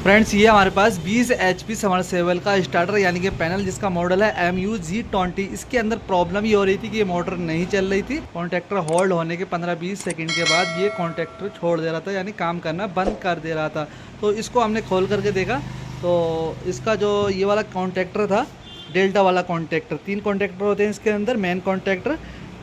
Friends ये हमारे पास 20 HP submersible का स्टार्टर यानी कि पैनल जिसका मॉडल है MU-G20। इसके अंदर प्रॉब्लम ये हो रही थी कि ये मोटर नहीं चल रही थी। कॉन्टैक्टर होल्ड होने के 15-20 सेकंड के बाद ये कॉन्टैक्टर छोड़ दे रहा था, यानी काम करना बंद कर दे रहा था। तो इसको हमने खोल करके देखा तो इसका जो ये वाला कॉन्टैक्टर था, डेल्टा वाला कॉन्टैक्टर, 3 कॉन्टैक्टर होते हैं इसके अंदर, main contactor,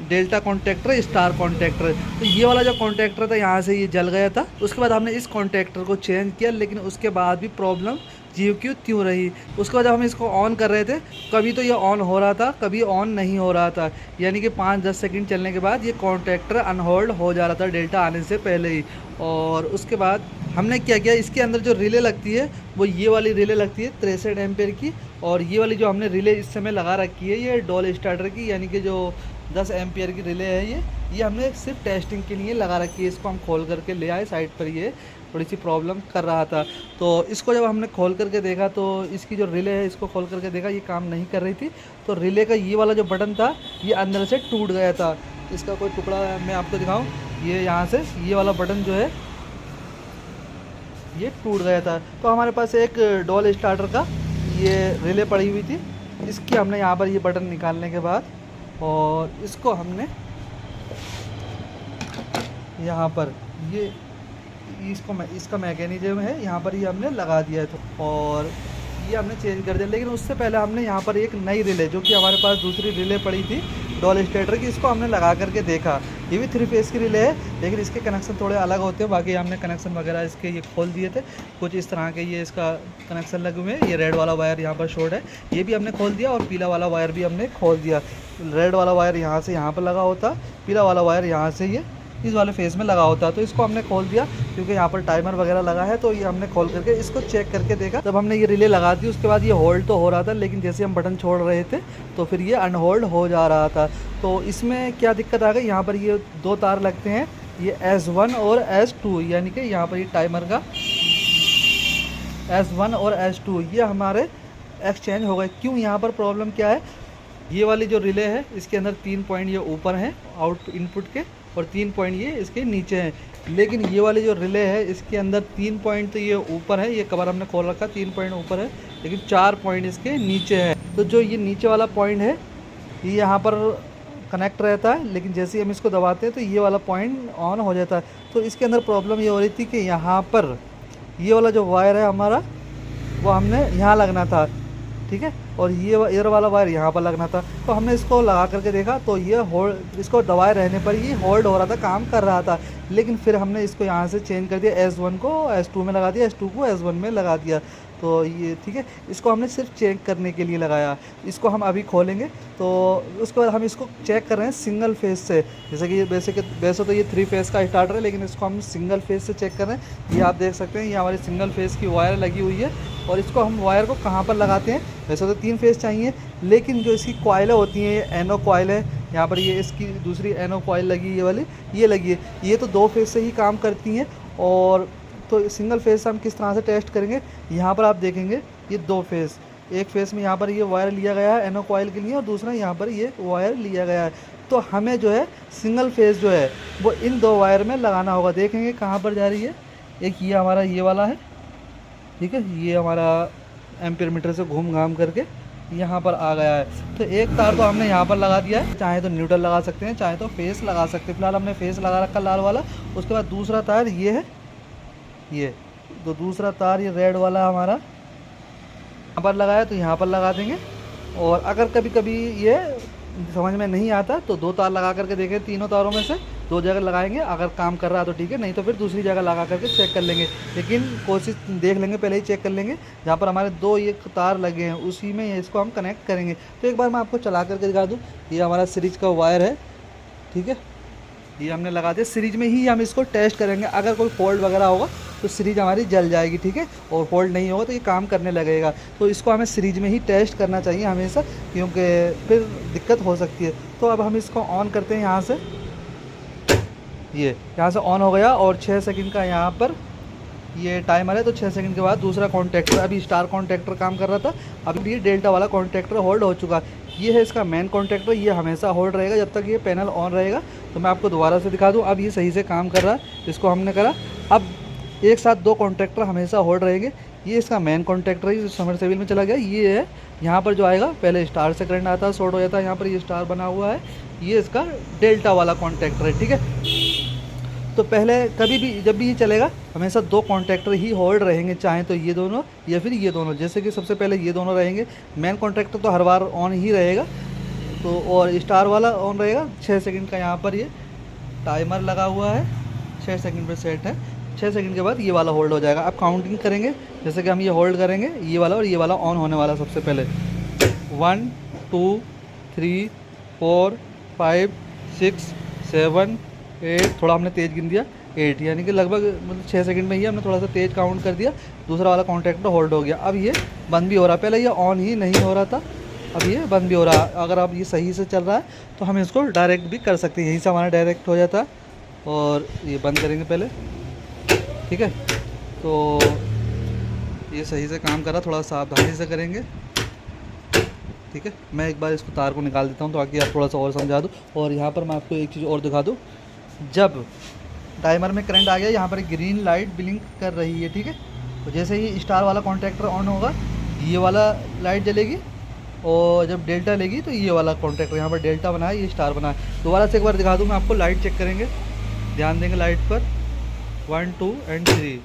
delta contactor, star contactor. तो ये वाला जो कॉन्टैक्टर था यहाँ से ये जल गया था। उसके बाद हमने इस कॉन्टैक्टर को चेंज किया, लेकिन उसके बाद भी प्रॉब्लम क्यों रही। उसके बाद जब हम इसको ऑन कर रहे थे, कभी तो ये ऑन हो रहा था, कभी ऑन नहीं हो रहा था, यानी कि 5-10 सेकंड चलने के बाद ये कॉन्टैक्टर अनहोल्ड हो जा रहा था डेल्टा आने से पहले ही। और उसके बाद हमने क्या किया, इसके अंदर जो रिले लगती है वो ये वाली रिले लगती है 63 एम्पेयर की, और ये वाली जो हमने रिले इस समय लगा रखी है ये डॉल स्टार्टर की, यानी कि जो 10 एम्पियर की रिले है ये हमने सिर्फ टेस्टिंग के लिए लगा रखी है। इसको हम खोल करके ले आए साइड पर, ये थोड़ी सी प्रॉब्लम कर रहा था। तो इसको जब हमने खोल करके देखा तो इसकी जो रिले है इसको खोल करके देखा, ये काम नहीं कर रही थी। तो रिले का ये वाला जो बटन था ये अंदर से टूट गया था। इसका कोई टुकड़ा मैं आपको दिखाऊँ, ये यहाँ से ये वाला बटन जो है ये टूट गया था। तो हमारे पास एक डॉल स्टार्टर का ये रिले पड़ी हुई थी, इसकी हमने यहाँ पर ये बटन निकालने के बाद और इसको हमने यहाँ पर ये इसका मैकेनिज्म है यहाँ पर ये हमने लगा दिया है। तो और ये हमने चेंज कर दिया, लेकिन उससे पहले हमने यहाँ पर एक नई रिले, जो कि हमारे पास दूसरी रिले पड़ी थी डॉल स्टार्टर की, इसको हमने लगा करके देखा। ये भी 3 फेस की रिले है, लेकिन इसके कनेक्शन थोड़े अलग होते हैं। बाकी हमने कनेक्शन वगैरह इसके ये खोल दिए थे, कुछ इस तरह के ये इसका कनेक्शन लगे हुए हैं। ये रेड वाला वायर यहाँ पर शॉर्ट है, ये भी हमने खोल दिया, और पीला वाला वायर भी हमने खोल दिया। रेड वाला वायर यहाँ से यहाँ पर लगा होता, पीला वाला वायर यहाँ से ये इस वाले फेस में लगा होता। तो इसको हमने खोल दिया, क्योंकि यहाँ पर टाइमर वगैरह लगा है। तो ये हमने खोल करके इसको चेक करके देखा। जब हमने ये रिले लगा दी उसके बाद ये होल्ड तो हो रहा था, लेकिन जैसे हम बटन छोड़ रहे थे तो फिर ये अनहोल्ड हो जा रहा था। तो इसमें क्या दिक्कत आ गई, यहाँ पर ये 2 तार लगते हैं, ये S1 और S2, यानी कि यहाँ पर ये टाइमर का S1 और S2 ये हमारे एक्सचेंज हो गए। क्यों, यहाँ पर प्रॉब्लम क्या है, ये वाली जो रिले है इसके अंदर 3 पॉइंट ये ऊपर हैं आउट इनपुट के, और 3 पॉइंट ये इसके नीचे हैं। लेकिन ये वाली जो रिले है इसके अंदर 3 पॉइंट तो ये ऊपर है, ये कवर हमने खोल रखा, 3 पॉइंट ऊपर है, लेकिन 4 पॉइंट इसके नीचे है। तो जो ये नीचे वाला पॉइंट है ये यहाँ पर कनेक्ट रहता है, लेकिन जैसे ही हम इसको दबाते हैं तो ये वाला पॉइंट ऑन हो जाता है। तो इसके अंदर प्रॉब्लम ये हो रही थी कि यहाँ पर ये वाला जो वायर है हमारा वो हमने यहाँ लगना था, ठीक है, और ये एयर वाला वायर यहाँ पर लगना था। तो हमने इसको लगा करके देखा तो ये होल्ड, इसको दबाए रहने पर ये होल्ड हो रहा था, काम कर रहा था। लेकिन फिर हमने इसको यहाँ से चेंज कर दिया, S1 को S2 में लगा दिया, S2 को S1 में लगा दिया। तो ये ठीक है, इसको हमने सिर्फ चेक करने के लिए लगाया। इसको हम अभी खोलेंगे तो उसके बाद हम इसको चेक कर रहे हैं सिंगल फेस से। जैसे कि वैसे तो ये 3 फेस का स्टार्टर है, लेकिन इसको हम सिंगल फेस से चेक कर रहे हैं। ये आप देख सकते हैं, ये हमारी सिंगल फेस की वायर लगी हुई है। और इसको हम वायर को कहाँ पर लगाते हैं, वैसे तो 3 फेस चाहिए, लेकिन जो इसकी कॉइलें होती हैं, ये एनो कॉइल है, यहाँ पर ये इसकी दूसरी एनो कॉइल लगी है, ये वाली ये लगी है, ये तो 2 फेस से ही काम करती हैं। और तो सिंगल फेस हम किस तरह से टेस्ट करेंगे, यहाँ पर आप देखेंगे ये 2 फेस, एक फेस में यहाँ पर ये वायर लिया गया है एनो कॉइल के लिए, और दूसरा यहाँ पर ये वायर लिया गया है। तो हमें जो है सिंगल फेस जो है वो इन 2 वायर में लगाना होगा। देखेंगे कहाँ पर जा रही है, एक ये हमारा ये वाला है, ठीक है, ये हमारा एम्पीयर मीटर से घूम घाम करके यहाँ पर आ गया है। तो एक तार तो हमने यहाँ पर लगा दिया है, चाहे तो न्यूट्रल लगा सकते हैं, चाहे तो फेस लगा सकते हैं। फिलहाल हमने फेस लगा रखा लाल वाला। उसके बाद दूसरा तार ये है, ये तो दूसरा तार ये रेड वाला हमारा यहाँ पर लगाया, तो यहाँ पर लगा देंगे। और अगर कभी कभी ये समझ में नहीं आता तो 2 तार लगा करके देखें, तीनों तारों में से 2 जगह लगाएंगे, अगर काम कर रहा है तो ठीक है, नहीं तो फिर दूसरी जगह लगा करके चेक कर लेंगे। लेकिन कोशिश देख लेंगे, पहले ही चेक कर लेंगे जहाँ पर हमारे 2 ये तार लगे हैं उसी में इसको हम कनेक्ट करेंगे। तो एक बार मैं आपको चला करके दिखा दूँ, ये हमारा सीरीज का वायर है, ठीक है, ये हमने लगा दिया। सीरीज में ही हम इसको टेस्ट करेंगे, अगर कोई फॉल्ट वगैरह होगा तो सीरीज हमारी जल जाएगी, ठीक है, और फॉल्ट नहीं होगा तो ये काम करने लगेगा। तो इसको हमें सीरीज में ही टेस्ट करना चाहिए हमेशा, क्योंकि फिर दिक्कत हो सकती है। तो अब हम इसको ऑन करते हैं, यहाँ से ये यहाँ से ऑन हो गया, और 6 सेकंड का यहाँ पर ये टाइमर है। तो 6 सेकंड के बाद दूसरा कॉन्टैक्टर, अभी स्टार कॉन्टैक्टर काम कर रहा था, अभी ये डेल्टा वाला कॉन्टैक्टर होल्ड हो चुका। ये है इसका मेन कॉन्टैक्टर, ये हमेशा होल्ड रहेगा जब तक ये पैनल ऑन रहेगा। तो मैं आपको दोबारा से दिखा दूँ, अब ये सही से काम कर रहा है, इसको हमने करा। अब एक साथ दो कॉन्ट्रैक्टर हमेशा होल्ड रहेंगे। ये इसका मेन कॉन्ट्रैक्टर है जो सबमर्सिबल में चला गया, ये है। यहाँ पर जो आएगा पहले स्टार से करंट आता है, शॉर्ट हो जाता है, यहाँ पर ये स्टार बना हुआ है, ये इसका डेल्टा वाला कॉन्ट्रैक्टर है, ठीक है। तो पहले कभी भी जब भी ये चलेगा हमेशा दो कॉन्ट्रैक्टर ही होल्ड रहेंगे, चाहे तो ये दोनों या फिर ये दोनों। जैसे कि सबसे पहले ये दोनों रहेंगे, मेन कॉन्ट्रैक्टर तो हर बार ऑन ही रहेगा, तो और स्टार वाला ऑन रहेगा। 6 सेकंड का यहाँ पर ये टाइमर लगा हुआ है, 6 सेकंड पर सेट है। 6 सेकंड के बाद ये वाला होल्ड हो जाएगा। अब काउंटिंग करेंगे, जैसे कि हम ये होल्ड करेंगे, ये वाला और ये वाला ऑन होने वाला सबसे पहले। 1 2 3 4 5 6 7 8, थोड़ा हमने तेज़ गिन दिया, 8, यानी कि लगभग मतलब 6 सेकंड में ही हमने थोड़ा सा तेज़ काउंट कर दिया। दूसरा वाला कॉन्ट्रैक्टर होल्ड हो गया। अब ये बंद भी हो रहा है, पहले ये ऑन ही नहीं हो रहा था, अब ये बंद भी हो रहा है। अगर अब ये सही से चल रहा है तो हम इसको डायरेक्ट भी कर सकते हैं, यहीं से हमारा डायरेक्ट हो जाता है। और ये बंद करेंगे पहले, ठीक है। तो ये सही से काम कर रहा, थोड़ा सावधानी से करेंगे, ठीक है। मैं एक बार इसको तार को निकाल देता हूँ ताकि आप थोड़ा सा और समझा दूँ। और यहाँ पर मैं आपको एक चीज़ और दिखा दूँ, जब टाइमर में करंट आ गया, यहाँ पर ग्रीन लाइट ब्लिंक कर रही है, ठीक है। तो जैसे ही स्टार वाला कॉन्ट्रैक्टर ऑन होगा ये वाला लाइट जलेगी, और जब डेल्टा लेगी तो ये वाला कॉन्ट्रैक्टर, यहाँ पर डेल्टा बना है, ये स्टार बना है। दोबारा से एक बार दिखा दूँ मैं आपको, लाइट चेक करेंगे, ध्यान देंगे लाइट पर। 1 2 और 3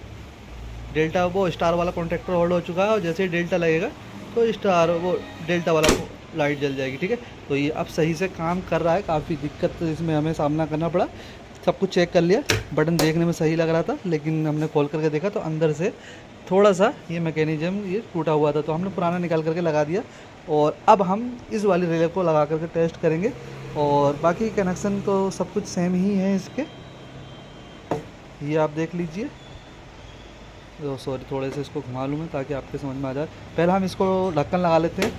डेल्टा, वो स्टार वाला कॉन्ट्रैक्टर होल्ड हो चुका है, और जैसे ही डेल्टा लगेगा तो स्टार वो डेल्टा वाला लाइट जल जाएगी, ठीक है। तो ये अब सही से काम कर रहा है। काफ़ी दिक्कत इसमें हमें सामना करना पड़ा, सब कुछ चेक कर लिया, बटन देखने में सही लग रहा था, लेकिन हमने खोल करके देखा तो अंदर से थोड़ा सा ये मैकेनिज्म ये टूटा हुआ था, तो हमने पुराना निकाल करके लगा दिया। और अब हम इस वाली रिले को लगा करके टेस्ट करेंगे, और बाकी कनेक्शन तो सब कुछ सेम ही है इसके, ये आप देख लीजिए। तो सॉरी, थोड़े से इसको घुमा लूँ मैं ताकि आपके समझ में आ जाए। पहले हम इसको ढक्कन लगा लेते हैं,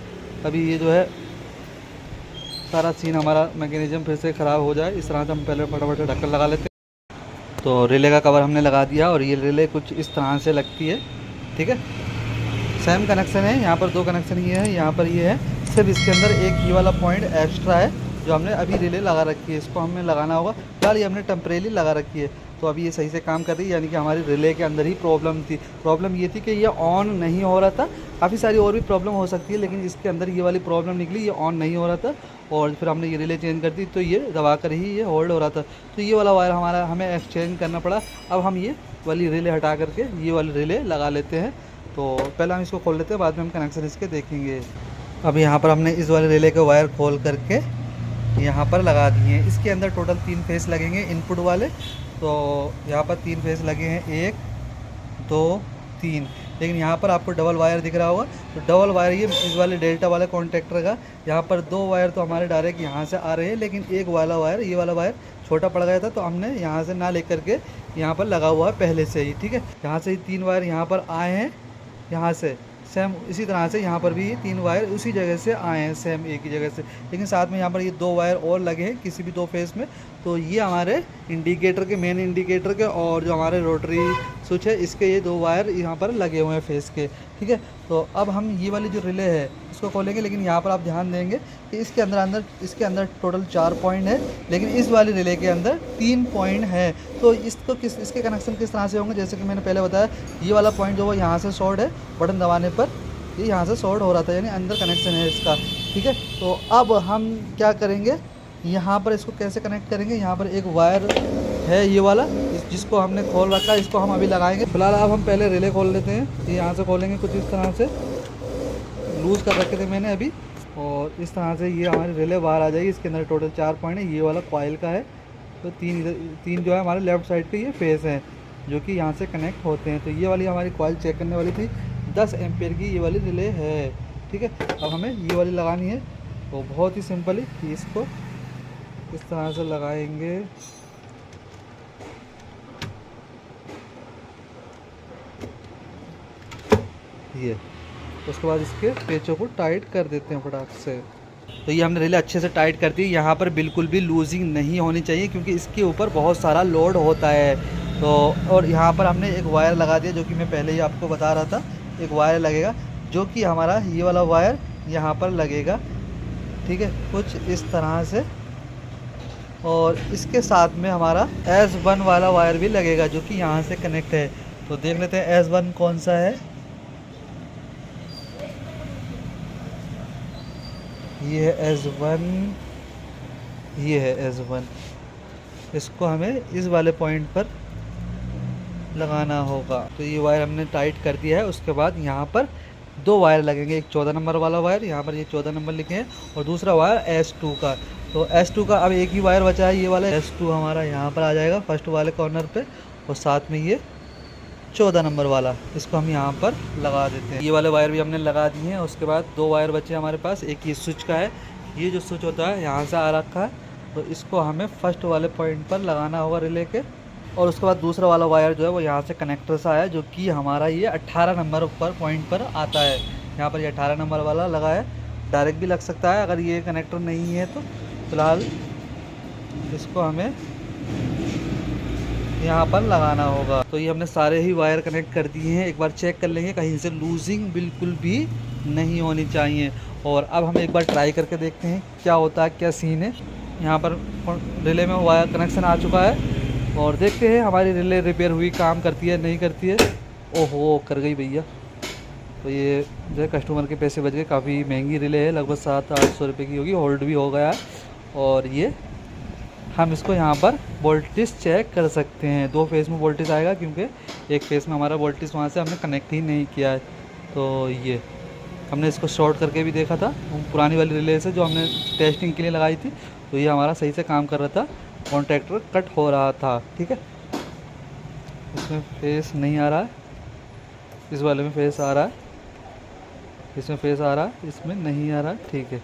अभी ये जो है सारा सीन हमारा मैकेनिज्म फिर से ख़राब हो जाए, इस तरह से हम पहले फटाफट ढक्कन लगा लेते हैं। तो रिले का कवर हमने लगा दिया, और ये रिले कुछ इस तरह से लगती है, ठीक है। सेम कनेक्शन है, यहाँ पर 2 कनेक्शन ये है, यहाँ पर ये है, सिर्फ इसके अंदर एक ये वाला पॉइंट एक्स्ट्रा है जो हमने अभी रिले लगा रखी है, इसको हमें लगाना होगा। फिलहाल ये हमने टेम्परेरी लगा रखी है, तो अभी ये सही से काम कर रही है, यानी कि हमारी रिले के अंदर ही प्रॉब्लम थी। प्रॉब्लम ये थी कि ये ऑन नहीं हो रहा था, काफ़ी सारी और भी प्रॉब्लम हो सकती है, लेकिन इसके अंदर ये वाली प्रॉब्लम निकली, ये ऑन नहीं हो रहा था। और फिर हमने ये रिले चेंज कर दी, तो ये दबा कर ही ये होल्ड हो रहा था, तो ये वाला वायर हमारा हमें एक्सचेंज करना पड़ा। अब हम ये वाली रिले हटा करके ये वाली रिले लगा लेते हैं। तो पहले हम इसको खोल लेते हैं, बाद में हम कनेक्शन इसके देखेंगे। अब यहाँ पर हमने इस वाले रिले के वायर खोल करके यहाँ पर लगा दिए हैं। इसके अंदर टोटल 3 फेस लगेंगे इनपुट वाले, तो यहाँ पर 3 फेस लगे हैं, 1 2 3। लेकिन यहाँ पर आपको डबल वायर दिख रहा होगा, तो डबल वायर ये इस वाले डेल्टा वाले कॉन्ट्रैक्टर का, यहाँ पर 2 वायर तो हमारे डायरेक्ट यहाँ से आ रहे हैं, लेकिन एक वाला वायर, ये वाला वायर छोटा पड़ गया था, तो हमने यहाँ से ना लेकर के यहाँ पर लगा हुआ है पहले से ही, ठीक है। यहाँ से ही 3 वायर यहाँ पर आए हैं, यहाँ से सेम इसी तरह से यहाँ पर भी 3 वायर उसी जगह से आए हैं, सेम एक ही जगह से, लेकिन साथ में यहाँ पर ये 2 वायर और लगे हैं किसी भी 2 फेस में। तो ये हमारे इंडिकेटर के, मेन इंडिकेटर के, और जो हमारे रोटरी स्विच है इसके ये 2 वायर यहाँ पर लगे हुए हैं फेस के, ठीक है। तो अब हम ये वाली जो रिले है इसको खोलेंगे, लेकिन यहाँ पर आप ध्यान देंगे कि इसके अंदर टोटल 4 पॉइंट है, लेकिन इस वाली रिले के अंदर 3 पॉइंट है। तो इसके कनेक्शन किस तरह से होंगे, जैसे कि मैंने पहले बताया, ये वाला पॉइंट जो वो यहाँ से शॉर्ट है, बटन दबाने पर ये यहाँ से शॉर्ट हो रहा था, यानी अंदर कनेक्शन है इसका, ठीक है। तो अब हम क्या करेंगे, यहाँ पर इसको कैसे कनेक्ट करेंगे। यहाँ पर एक वायर है ये वाला, जिसको हमने खोल रखा है, इसको हम अभी लगाएंगे। फिलहाल अब हम पहले रिले खोल लेते हैं। ये यहाँ से खोलेंगे, कुछ इस तरह से लूज़ कर रखे थे मैंने अभी, और इस तरह से ये हमारी रिले बाहर आ जाएगी। इसके अंदर टोटल 4 पॉइंट है, ये वाला कॉइल का है, तो 3 जो है हमारे लेफ़्ट साइड के ये फेस हैं जो कि यहाँ से कनेक्ट होते हैं। तो ये वाली हमारी कॉइल चेक करने वाली थी, 10 एम्पेयर की ये वाली रिले है, ठीक है। अब हमें ये वाली लगानी है, तो बहुत ही सिंपल ही इसको इस तरह से लगाएंगे। ये उसके बाद इसके पेचों को टाइट कर देते हैं फटाक से। तो ये हमने रिले अच्छे से टाइट कर दी। यहाँ पर बिल्कुल भी लूजिंग नहीं होनी चाहिए, क्योंकि इसके ऊपर बहुत सारा लोड होता है। तो और यहाँ पर हमने एक वायर लगा दिया, जो कि मैं पहले ही आपको बता रहा था, एक वायर लगेगा, जो कि हमारा ये वाला वायर यहाँ पर लगेगा, ठीक है, कुछ इस तरह से। और इसके साथ में हमारा S1 वाला वायर भी लगेगा, जो कि यहाँ से कनेक्ट है। तो देख लेते हैं S1 कौन सा है। ये है S1, ये है S1। इसको हमें इस वाले पॉइंट पर लगाना होगा। तो ये वायर हमने टाइट कर दिया है। उसके बाद यहाँ पर 2 वायर लगेंगे, एक 14 नंबर वाला वायर, यहाँ पर ये 14 नंबर लिखे हैं, और दूसरा वायर S2 का। तो S2 का अब एक ही वायर बचा है, ये वाला S2 हमारा यहाँ पर आ जाएगा फर्स्ट वाले कॉर्नर पे, और साथ में ये 14 नंबर वाला, इसको हम यहाँ पर लगा देते हैं। ये वाले वायर भी हमने लगा दिए हैं। उसके बाद 2 वायर बचे हमारे पास, एक ये स्विच का है, ये जो स्विच होता है यहाँ से आ रखा है, तो इसको हमें फर्स्ट वाले पॉइंट पर लगाना होगा रिले के। और उसके बाद दूसरा वाला वायर जो है वो यहाँ से कनेक्टर से आया, जो कि हमारा ये 18 नंबर पर पॉइंट पर आता है। यहाँ पर ये 18 नंबर वाला लगा है, डायरेक्ट भी लग सकता है अगर ये कनेक्टर नहीं है तो। फिलहाल इसको हमें यहाँ पर लगाना होगा। तो ये हमने सारे ही वायर कनेक्ट कर दिए हैं। एक बार चेक कर लेंगे, कहीं से लूजिंग बिल्कुल भी नहीं होनी चाहिए। और अब हम एक बार ट्राई करके देखते हैं क्या होता है, क्या सीन है। यहाँ पर रिले में वायर कनेक्शन आ चुका है, और देखते हैं हमारी रिले रिपेयर हुई, काम करती है नहीं करती है। ओहो, कर गई भैया। तो ये जो है कस्टमर के पैसे बच गए। काफ़ी महंगी रिले है, लगभग 700-800 रुपये की होगी। होल्ड भी हो गया है। और ये हम इसको यहाँ पर वोल्टेज चेक कर सकते हैं। 2 फेज़ में वोल्टेज आएगा, क्योंकि एक फेज़ में हमारा वोल्टेज वहाँ से हमने कनेक्ट ही नहीं किया है। तो ये हमने इसको शॉर्ट करके भी देखा था पुरानी वाली रिले से, जो हमने टेस्टिंग के लिए लगाई थी। तो ये हमारा सही से काम कर रहा था, कॉन्टैक्टर कट हो रहा था। ठीक है, इसमें फेस नहीं आ रहा है, इस वाले में फेस आ रहा है, इसमें फेस आ रहा है, इसमें नहीं आ रहा है। ठीक है,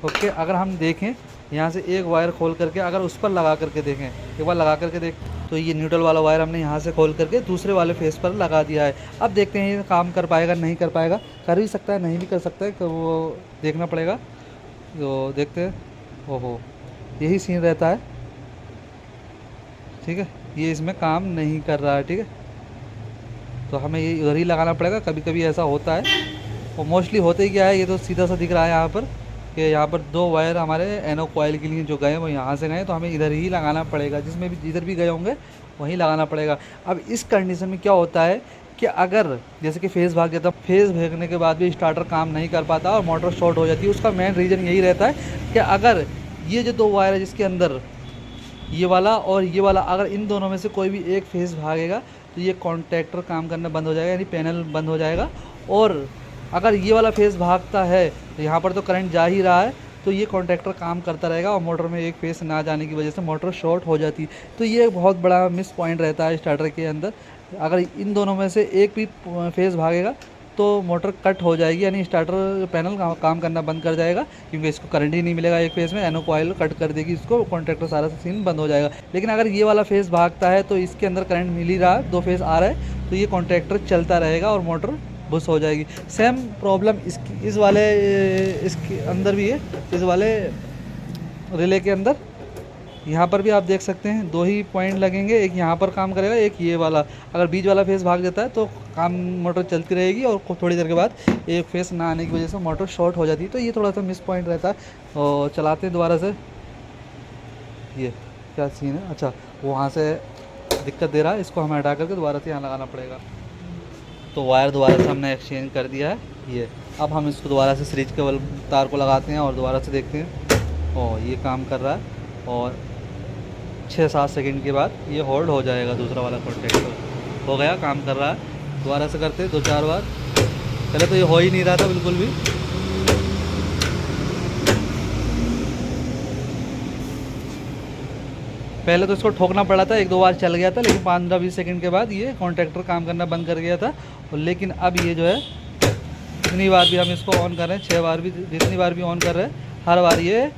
ओके। अगर हम देखें यहाँ से एक वायर खोल करके, अगर उस पर लगा करके देखें, एक बार लगा करके देख, तो ये न्यूट्रल वाला वायर हमने यहाँ से खोल करके दूसरे वाले फेस पर लगा दिया है। अब देखते हैं ये काम कर पाएगा नहीं कर पाएगा। कर भी सकता है, नहीं भी कर सकता है, तो वो देखना पड़ेगा। तो देखते हैं। ओहो, यही सीन रहता है। ठीक है, ये इसमें काम नहीं कर रहा है। ठीक है, तो हमें ये उधर ही लगाना पड़ेगा। कभी कभी ऐसा होता है, और मोस्टली होते ही क्या है, ये तो सीधा सा दिख रहा है यहाँ पर कि यहाँ पर 2 वायर हमारे एनो कॉइल के लिए जो गए वो यहाँ से गए, तो हमें इधर ही लगाना पड़ेगा। जिसमें भी जिधर भी गए होंगे वहीं लगाना पड़ेगा। अब इस कंडीशन में क्या होता है कि अगर जैसे कि फेज़ भाग जाता, फेज़ भागने के बाद भी स्टार्टर काम नहीं कर पाता और मोटर शॉर्ट हो जाती है, उसका मेन रीज़न यही रहता है कि अगर ये जो 2 वायर है जिसके अंदर ये वाला और ये वाला, अगर इन दोनों में से कोई भी एक फेज़ भागेगा तो ये कॉन्टैक्टर काम करना बंद हो जाएगा, यानी पैनल बंद हो जाएगा। और अगर ये वाला फेज़ भागता है तो यहाँ पर तो करंट जा ही रहा है, तो ये कॉन्टैक्टर काम करता रहेगा, और मोटर में एक फेज़ ना जाने की वजह से मोटर शॉर्ट हो जाती है। तो ये एक बहुत बड़ा मिस पॉइंट रहता है स्टार्टर के अंदर। अगर इन दोनों में से एक भी फेज़ भागेगा तो मोटर कट हो जाएगी, यानी स्टार्टर पैनल काम करना बंद कर जाएगा, क्योंकि इसको करंट ही नहीं मिलेगा एक फेज़ में। एनो कॉइल कट कर देगी इसको, कॉन्टैक्टर सारा सीन बंद हो जाएगा। लेकिन अगर ये वाला फेज़ भागता है तो इसके अंदर करंट मिल ही रहा है, 2 फेज़ आ रहा है, तो ये कॉन्टैक्टर चलता रहेगा और मोटर बुश हो जाएगी। सेम प्रॉब्लम इस वाले इसके अंदर भी है, इस वाले रिले के अंदर। यहाँ पर भी आप देख सकते हैं 2 ही पॉइंट लगेंगे, एक यहाँ पर काम करेगा, एक ये वाला। अगर बीच वाला फेज़ भाग जाता है तो काम मोटर चलती रहेगी, और थोड़ी देर के बाद एक फेज़ ना आने की वजह से मोटर शॉर्ट हो जाती है। तो ये थोड़ा सा मिस पॉइंट रहता है। और चलाते हैं दोबारा से। ये क्या सीन है, अच्छा वहाँ से दिक्कत दे रहा है, इसको हमें हटा करके दोबारा से यहाँ लगाना पड़ेगा। तो वायर दोबारा से हमने एक्सचेंज कर दिया है। ये अब हम इसको दोबारा से सीरीज के तार को लगाते हैं और दोबारा से देखते हैं। और ये काम कर रहा है, और 6-7 सेकंड के बाद ये होल्ड हो जाएगा। दूसरा वाला कॉन्टैक्टर हो गया, काम कर रहा है। दोबारा से करते हैं 2-4 बार। पहले तो ये हो ही नहीं रहा था बिल्कुल भी। पहले तो इसको ठोकना पड़ा था, 1-2 बार चल गया था, लेकिन 15-20 सेकंड के बाद ये कॉन्टैक्टर काम करना बंद कर गया था। और लेकिन अब ये जो है, जितनी बार भी हम इसको ऑन कर रहे हैं, 6 बार भी, जितनी बार भी ऑन कर रहे हैं, हर बार ये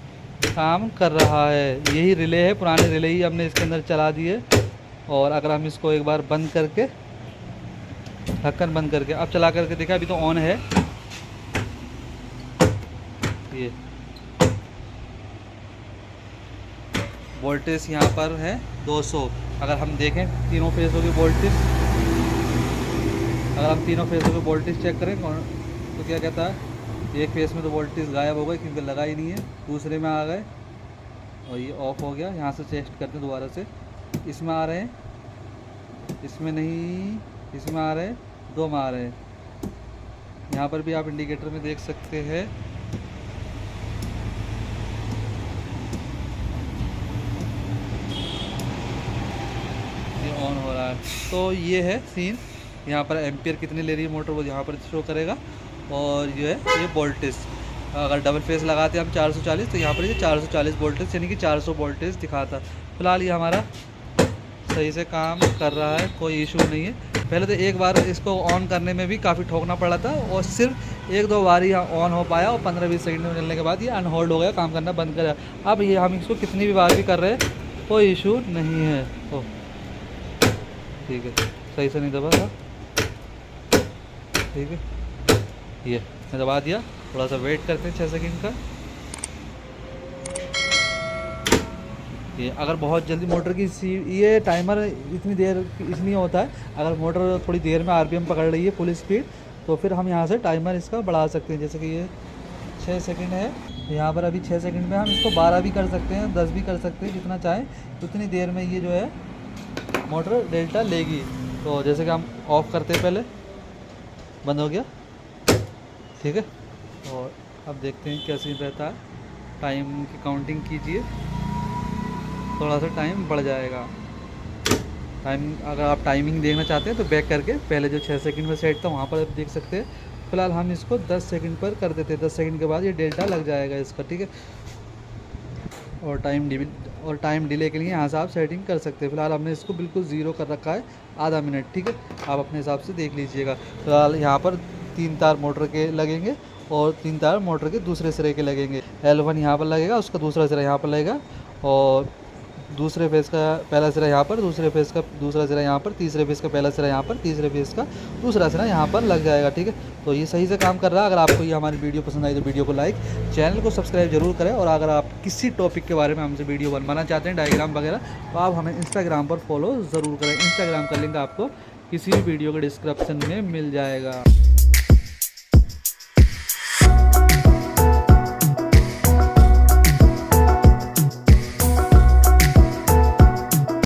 काम कर रहा है। यही रिले है, पुरानी रिले ही हमने इसके अंदर चला दी है। और अगर हम इसको एक बार बंद करके, ढक्कन बंद करके अब चला करके देखा, अभी तो ऑन है। ये वोल्टेज यहाँ पर है 200। अगर हम देखें तीनों फेज़ों की वोल्टेज, अगर हम तीनों फेज़ों की वोल्टेज चेक करें तो क्या कहता है, एक फेज़ में तो वोल्टेज गायब हो गई क्योंकि लगा ही नहीं है, दूसरे में आ गए और ये ऑफ हो गया। यहाँ से टेस्ट करते हैं दोबारा से, इसमें आ रहे हैं इसमें नहीं, इसमें आ रहे हैं, 2 में आ रहे हैं। यहाँ पर भी आप इंडिकेटर में देख सकते हैं, ये ऑन हो रहा है। तो ये है सीन, यहाँ पर एम्पियर कितनी ले रही है मोटर वो यहाँ पर शो करेगा। और ये है ये वोल्टेज, अगर डबल फेस लगाते हैं हम 440 तो यहाँ पर ये 440 वोल्टेज यानी कि 400 वोल्टेज दिखाता। फिलहाल ये हमारा सही से काम कर रहा है, कोई इशू नहीं है। पहले तो एक बार इसको ऑन करने में भी काफ़ी ठोकना पड़ा था और सिर्फ 1-2 बार ही ऑन हो पाया और 15-20 सेकंड में चलने के बाद ये अनहोल्ड हो गया, काम करना बंद कर दिया। अब ये हम इसको कितनी भी बार भी कर रहे हैं कोई इशू नहीं है। ओ ठीक है, सही से नहीं दबा था, ठीक है, ये मैं दबा दिया। थोड़ा सा वेट करते हैं 6 सेकंड का। ये अगर बहुत जल्दी मोटर की ये टाइमर इतनी देर इसलिए होता है, अगर मोटर थोड़ी देर में आरपीएम पकड़ रही है फुल स्पीड तो फिर हम यहाँ से टाइमर इसका बढ़ा सकते हैं। जैसे कि ये 6 सेकंड है, यहाँ पर अभी 6 सेकंड में हम इसको 12 भी कर सकते हैं, 10 भी कर सकते हैं, जितना चाहें उतनी देर में ये जो है मोटर डेल्टा लेगी। तो जैसे कि हम ऑफ़ करते हैं, पहले बंद हो गया, ठीक है। और अब देखते हैं क्या सीन रहता है। टाइम की काउंटिंग कीजिए, थोड़ा सा टाइम बढ़ जाएगा। टाइम अगर आप टाइमिंग देखना चाहते हैं तो बैक करके पहले जो 6 सेकंड में सेट था वहाँ पर आप देख सकते हैं। फिलहाल हम इसको 10 सेकंड पर कर देते हैं, 10 सेकंड के बाद ये डेल्टा लग जाएगा इसका, ठीक है। और टाइम डिले के लिए यहाँ से आप सेटिंग कर सकते हैं। फिलहाल हमने इसको बिल्कुल 0 कर रखा है, आधा मिनट, ठीक है। आप अपने हिसाब से देख लीजिएगा। फिलहाल यहाँ पर 3 तार मोटर के लगेंगे और 3 तार मोटर के दूसरे सिरे के लगेंगे। L1 यहाँ पर लगेगा, उसका दूसरा सिरा यहाँ पर लगेगा और दूसरे फेस का पहला सिरा यहाँ पर, दूसरे फेस का दूसरा सिरा यहाँ पर, तीसरे फेस का पहला सिरा यहाँ पर, तीसरे फेस का दूसरा सिरा यहाँ पर लग जाएगा, ठीक है। तो ये सही से काम कर रहा है। अगर आपको ये हमारी वीडियो पसंद आई तो वीडियो को लाइक, चैनल को सब्सक्राइब जरूर करें। और अगर आप किसी टॉपिक के बारे में हमसे वीडियो बनवाना चाहते हैं, डायग्राम वगैरह, तो आप हमें इंस्टाग्राम पर फॉलो ज़रूर करें। इंस्टाग्राम का लिंक आपको किसी भी वीडियो के डिस्क्रिप्शन में मिल जाएगा।